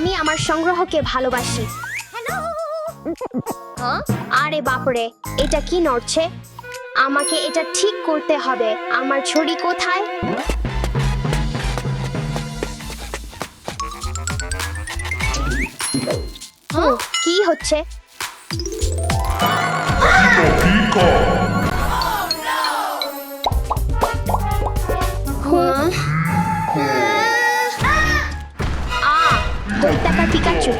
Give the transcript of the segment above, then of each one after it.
আমি আমার সংগ্রহকে ভালোবাসি। আরে বাপরে, এটা কি নড়ছে? আমাকে এটা ঠিক করতে হবে। আমার ছড়ি কোথায়? কি হচ্ছে? দৈত্যাকার পিকাচু।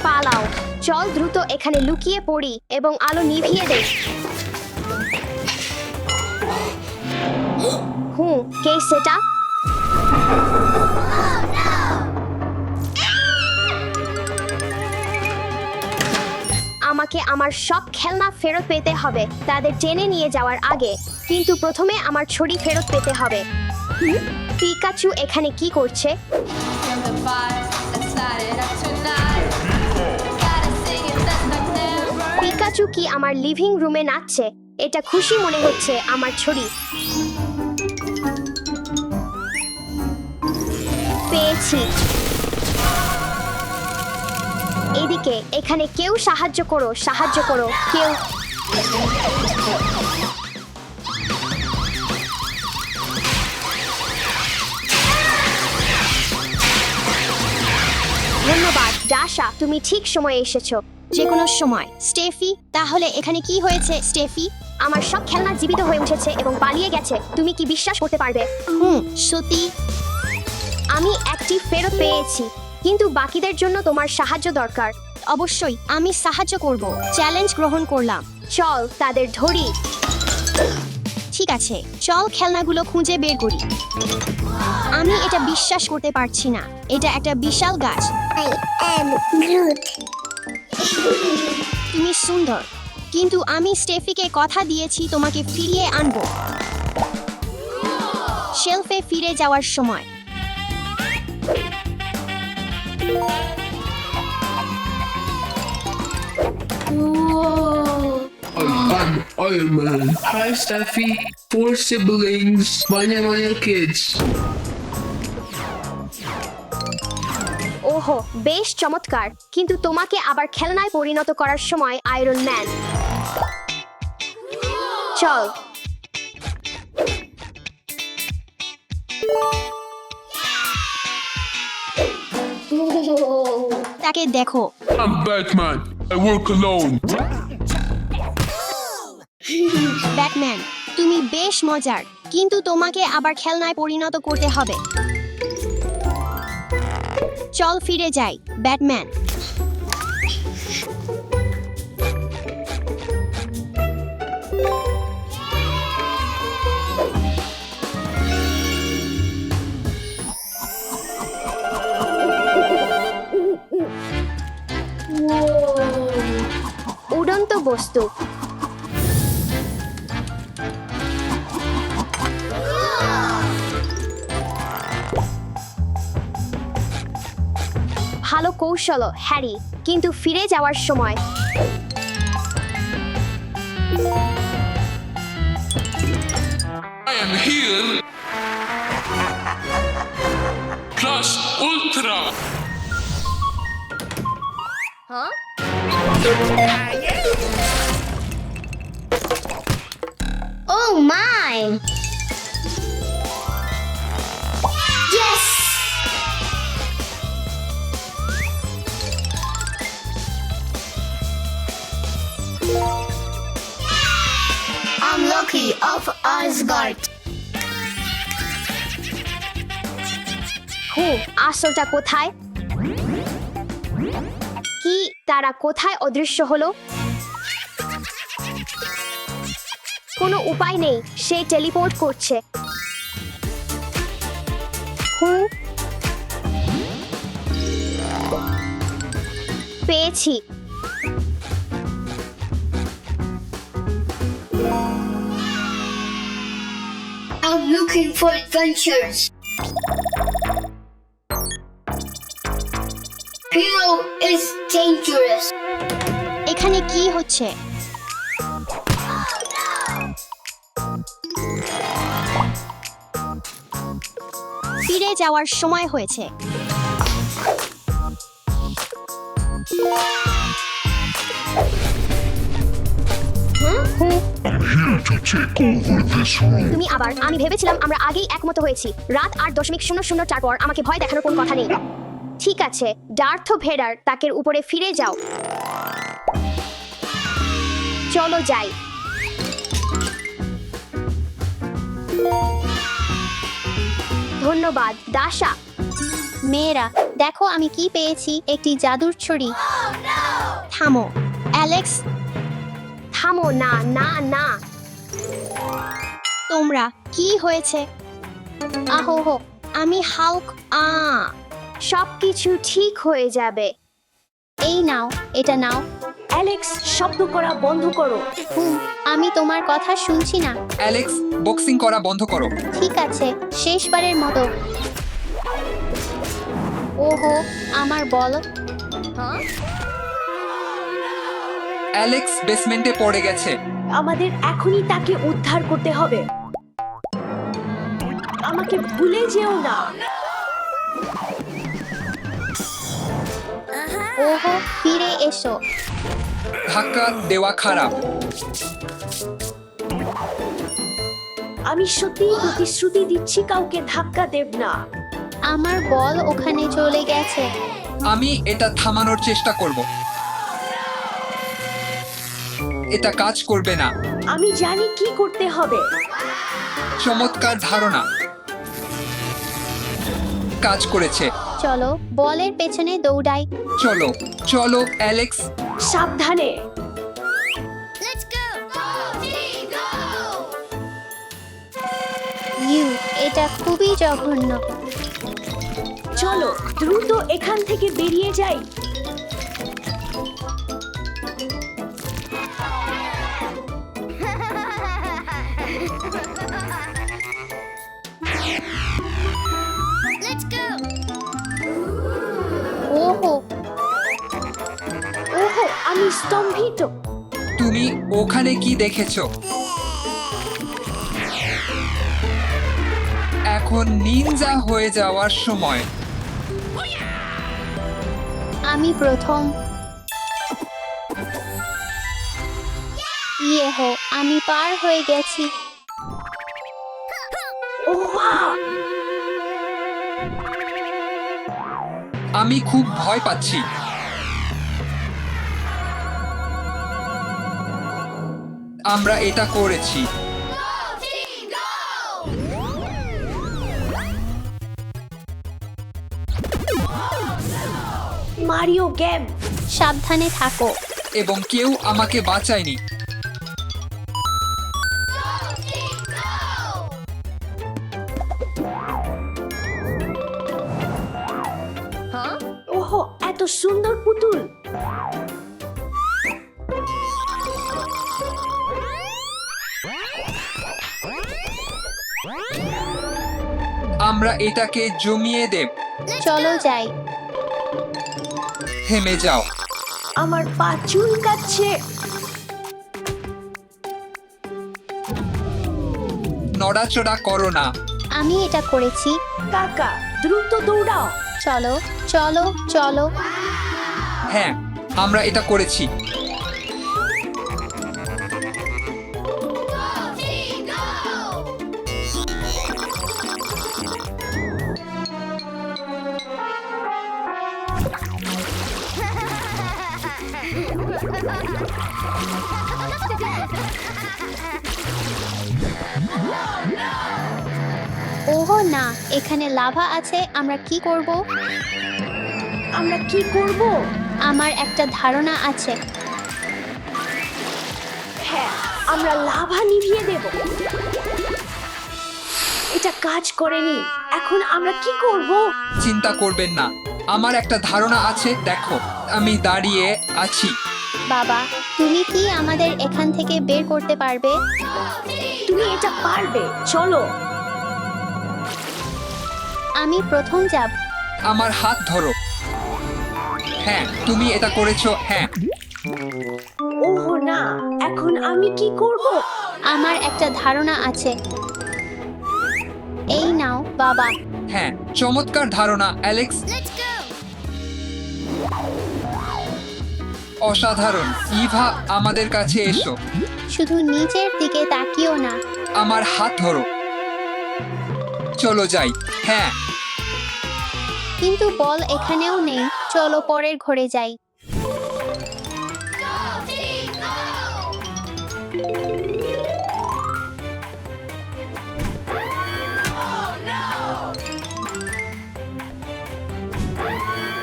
পালাও, চল দ্রুত এখানে লুকিয়ে পড়ি এবং আলো নিভিয়ে দেই। কে সেটা? আমাকে আমার সব খেলনা ফেরত পেতে হবে তাদের টেনে নিয়ে যাওয়ার আগে, কিন্তু প্রথমে আমার ছড়ি ফেরত পেতে হবে। পিকাচু এখানে কি করছে? পিকাচু কি আমার লিভিং রুমে নাচছে? এটা খুশি মনে হচ্ছে। আমার ছড়ি পেয়েছি। এদিকে, এখানে কেউ সাহায্য করো, সাহায্য করো কেউ। ধন্যবাদ ডাশা, তুমি ঠিক সময়ে এসেছো। যে কোনো সময়। স্টেফি, তাহলে এখানে কি হয়েছে? স্টেফি, আমার সব খেলনা জীবিত হয়ে উঠেছে এবং পালিয়ে গেছে। তুমি কি বিশ্বাস করতে পারবে? সত্যি। আমি একটি ফেরত পেয়েছি, কিন্তু বাকিদের জন্য তোমার সাহায্য দরকার। অবশ্যই, আমি সাহায্য করব। চ্যালেঞ্জ গ্রহণ করলাম। চল তাদের ধরি। ঠিক আছে, চল খেলনাগুলো খুঁজে বের করি। আমি এটা বিশ্বাস করতে পারছি না। এটা একটা বিশাল গাছ। তুমি সুন্দর, কিন্তু আমি স্টেফিকে কথা দিয়েছি তোমাকে ফিরিয়ে আনবো। শেলফে ফিরে যাওয়ার সময়। I'm Iron Man. Hi, Steffi. 4 siblings. Manya kids. ওহো, বেশ চমৎকার, কিন্তু তোমাকে আবার খেলনায় পরিণত করার সময় আয়রন ম্যান। চল। তাকে দেখো। I'm Batman. I work alone. Batman, তুমি বেশ মজার, কিন্তু তোমাকে আবার খেলনায় পরিণত করতে হবে। চল ফিরে যাই, ব্যাটম্যান। উড়ন্ত বস্তু। ভালো কৌশল হ্যারি, কিন্তু ফিরে যাওয়ার সময়। I am here. Plus Ultra. Oh my! Yes! I'm Loki of Asgard. আসলটা কোথায়? কি তারা কোথায় অদৃশ্য হলো? কোনো উপায় নেই, সে টেলিপোর্ট করছে। পেয়েছি। I'm looking for adventures. Hero is dangerous. এখানে কি হচ্ছে? ফিরে যাওয়ার সময় হয়েছে। তুমি আবার, আমি ভেবেছিলাম আমরা আগেই একমত হয়েছি। রাত 8.004 পর আমাকে ভয় দেখানোর কোনো কথা নেই। ঠিক আছে, ডার্থ ভেডার তাকের উপরে ফিরে যাও। চলো যাই। ধন্যবাদ দাসা। মেয়েরা দেখো আমি কি পেয়েছি, একটি জাদুর ছড়ি। থামো অ্যালেক্স, থামো। না না না, তোমরা কি হয়েছে? আহো হো, আমি হাল্ক। সবকিছু ঠিক হয়ে যাবে। এই নাও, এটা নাও। অ্যালেক্স, শব্দ করা বন্ধ করো। আমি তোমার কথা শুনছি না। অ্যালেক্স, বক্সিং করা বন্ধ করো। ঠিক আছে, শেষবারের মতো। ওহো, আমার বল। অ্যালেক্স বেসমেন্টে পড়ে গেছে। আমাদের এখনই তাকে উদ্ধার করতে হবে। আমাকে ভুলে যেও না। ওহো, ফিরে এসো। ধাক্কা দেওয়া খারাপ। আমি সত্যিই প্রতিশ্রুতি দিচ্ছি কাউকে ধাক্কা দেব না। আমার বল ওখানে চলে গেছে। আমি এটা থামানোর চেষ্টা করব। এটা কাজ করবে না। আমি জানি কি করতে হবে। চমৎকার ধারণা, কাজ করেছে। চলো বলের পেছনে দৌড়াই। চলো চলো অ্যালেক্স। সাবধানে। এটা খুবই জঘন্য। চলো দ্রুত এখান থেকে বেরিয়ে যাই। ওহো, ওহো, আমি স্তম্ভিত। তুমি ওখানে কি দেখেছো? এখন নিনজা হয়ে যাওয়ার সময়। আমি প্রথম। ইয়েহো, আমি পার হয়ে গেছি। আমি খুব ভয় পাচ্ছি। আমরা এটা করেছি। Mario game. সাবধানে থাকো। এবং কেউ আমাকে বাঁচায়নি। ওহো, এত সুন্দর পুতুল। আমরা এটাকে জমিয়ে দেব। চলো যাই। থেমে যাও। আমার পা চুলকাচ্ছে। নড়াচড়া করো না। আমি এটা করেছি। কাকা, দ্রুত দৌড়াও। চলো চলো চলো। হ্যাঁ, আমরা এটা করেছি। ওহো না, এখানে লাভা আছে। আমরা কি করব? আমরা কি করব? আমার একটা ধারণা আছে। হ্যাঁ, আমরা লাভা নিভিয়ে দেব। এটা কাজ করেনি। এখন আমরা কি করব? চিন্তা করবেন না, আমার একটা ধারণা আছে। দেখো, আমি দাঁড়িয়ে আছি। বাবা, তুমি কি আমাদের এখান থেকে বের করতে পারবে? তুমি এটা পারবে। চলো। আমি প্রথম যাব। আমার হাত ধরো। হ্যাঁ, তুমি এটা করেছো। হ্যাঁ, এখন আমি কি করব? আমার একটা ধারণা আছে। এই নাও বাবা। হ্যাঁ, চমৎকার ধারণা অ্যালেক্স। অসাধারণ। ইভা, আমাদের কাছে এসো। শুধু নিচের দিকে তাকিও না। আমার হাত ধরো। চলো যাই। হ্যাঁ, কিন্তু বল এখানেও নেই। চলো পরের ঘরে যাই।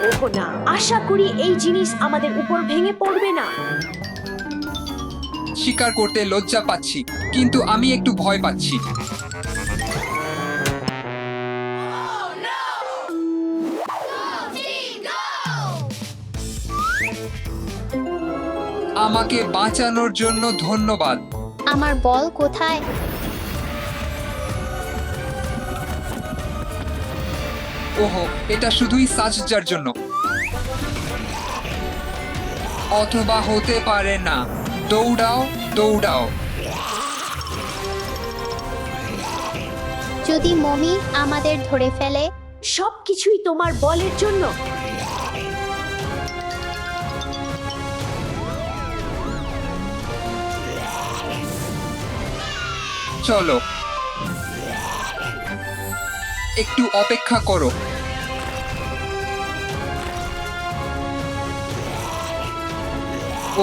ওহ না, আশা করি এই জিনিস আমাদের উপর ভেঙে পড়বে না। স্বীকার করতে লজ্জা পাচ্ছি, কিন্তু আমি একটু ভয় পাচ্ছি। আমাকে বাঁচানোর জন্য ধন্যবাদ। আমার বল কোথায়? ওহো, এটা শুধুই সাজজার জন্য। অথবা হতে পারে না। দৌড়াও, দৌড়াও। যদি মমি আমাদের ধরে ফেলে? সবকিছুই তোমার বলের জন্য। চলো, একটু অপেক্ষা করো।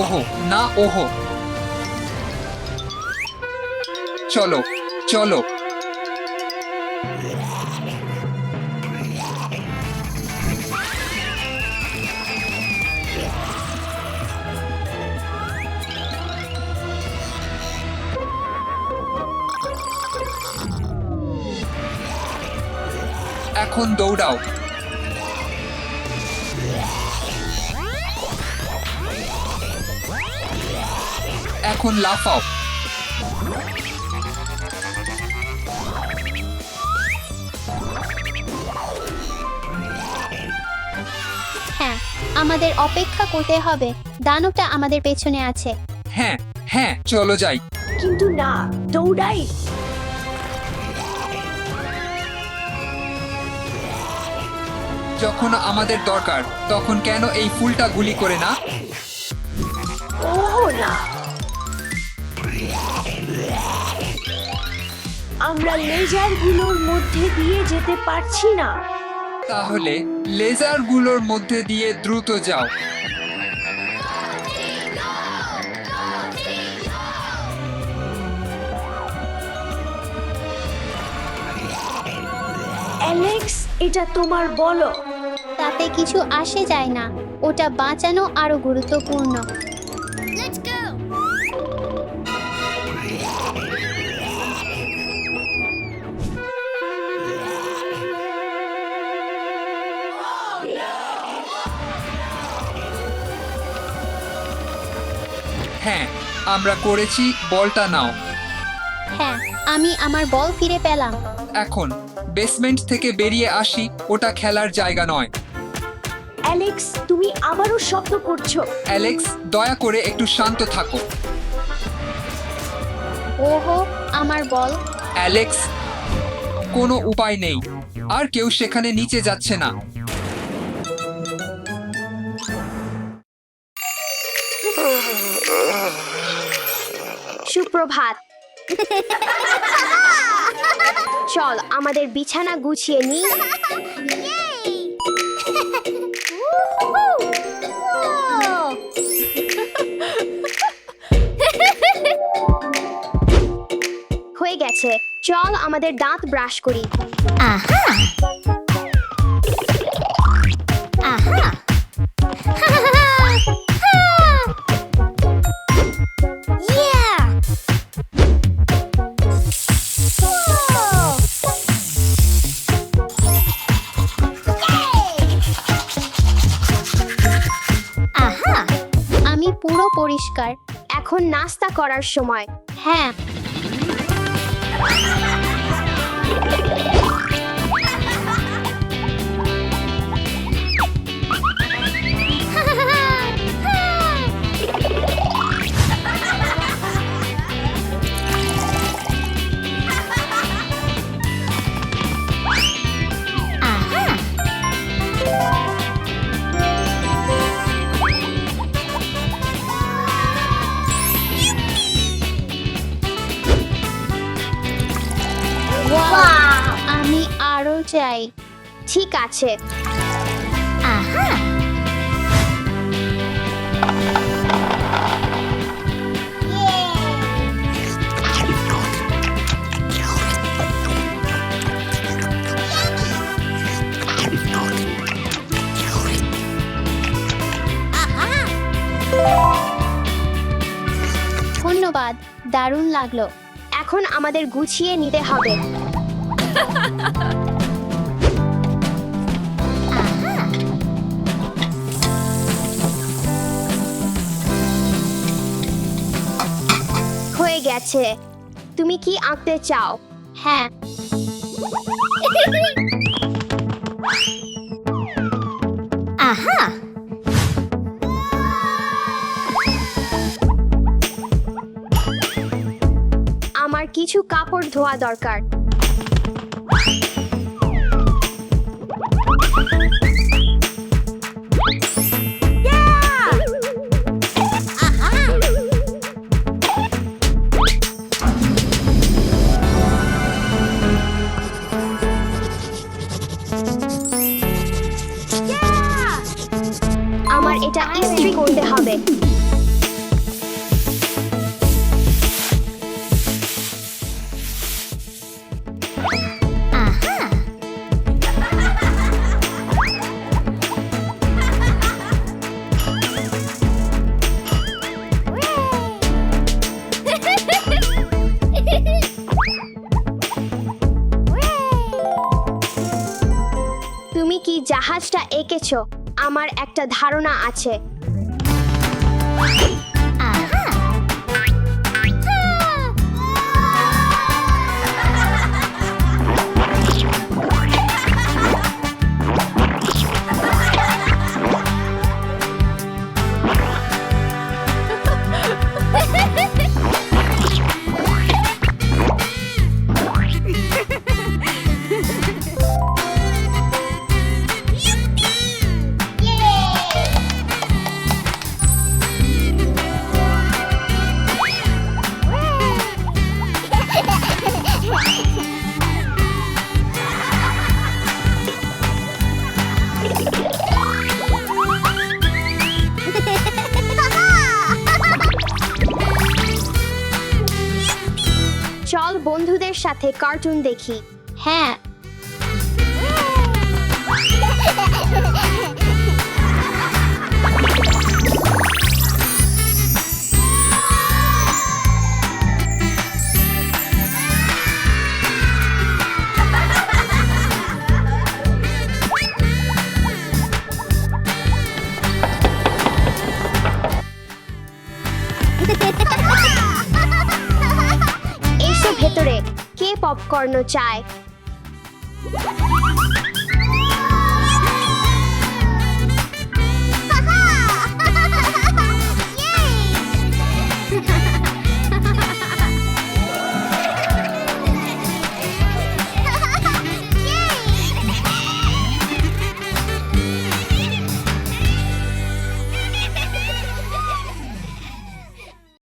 ওহো না, ওহো। চলো, চলো। এখন দৌড়াও। এখন লাফাও। হ্যাঁ, আমাদের অপেক্ষা করতে হবে। দানবটা আমাদের পেছনে আছে। হ্যাঁ, হ্যাঁ, চলো যাই। কিন্তু না, দৌড়াই। যখন আমাদের দরকার তখন কেন এই ফুলটা গুলি করে না? ওহ না, আমরা লেজারগুলোর মধ্যে দিয়ে যেতে পারছি না। তাহলে লেজারগুলোর মধ্যে দিয়ে দ্রুত যাও। অ্যালেক্স, এটা তোমার বলো। তাতে কিছু আসে যায় না। ওটা বাঁচানো আরো গুরুত্বপূর্ণ। হ্যাঁ, আমরা করেছি। বলটা নাও। হ্যাঁ, আমি আমার বল ফিরে পেলাম। এখন বেসমেন্ট থেকে বেরিয়ে আসি। ওটা খেলার জায়গা নয়। অ্যালেক্স, তুমি আবারও শব্দ করছো। অ্যালেক্স, দয়া করে একটু শান্ত থাকো। ওহো, আমার বল। অ্যালেক্স, কোনো উপায় নেই। আর কেউ সেখানে নিচে যাচ্ছে না। সুপ্রভাত। চল আমাদের বিছানা গুছিয়ে নিই। হয়ে গেছে। চল আমাদের দাঁত ব্রাশ করি। আমি পুরো পরিষ্কার। এখন নাস্তা করার সময়। হ্যাঁ। চাই। ঠিক আছে। ধন্যবাদ, দারুণ লাগলো। এখন আমাদের গুছিয়ে নিতে হবে। হয়ে গেছে। তুমি কি আঁকতে চাও? হ্যাঁ। আমার কিছু কাপড় ধোয়া দরকার। আমার এটা ইস্ত্রি করতে হবে। তুমি কি জাহাজটা এঁকেছো? আমার একটা ধারণা আছে। চল বন্ধুদের সাথে কার্টুন দেখি। হ্যাঁ। এসো ভেতরে। কে পপকর্ন চায়?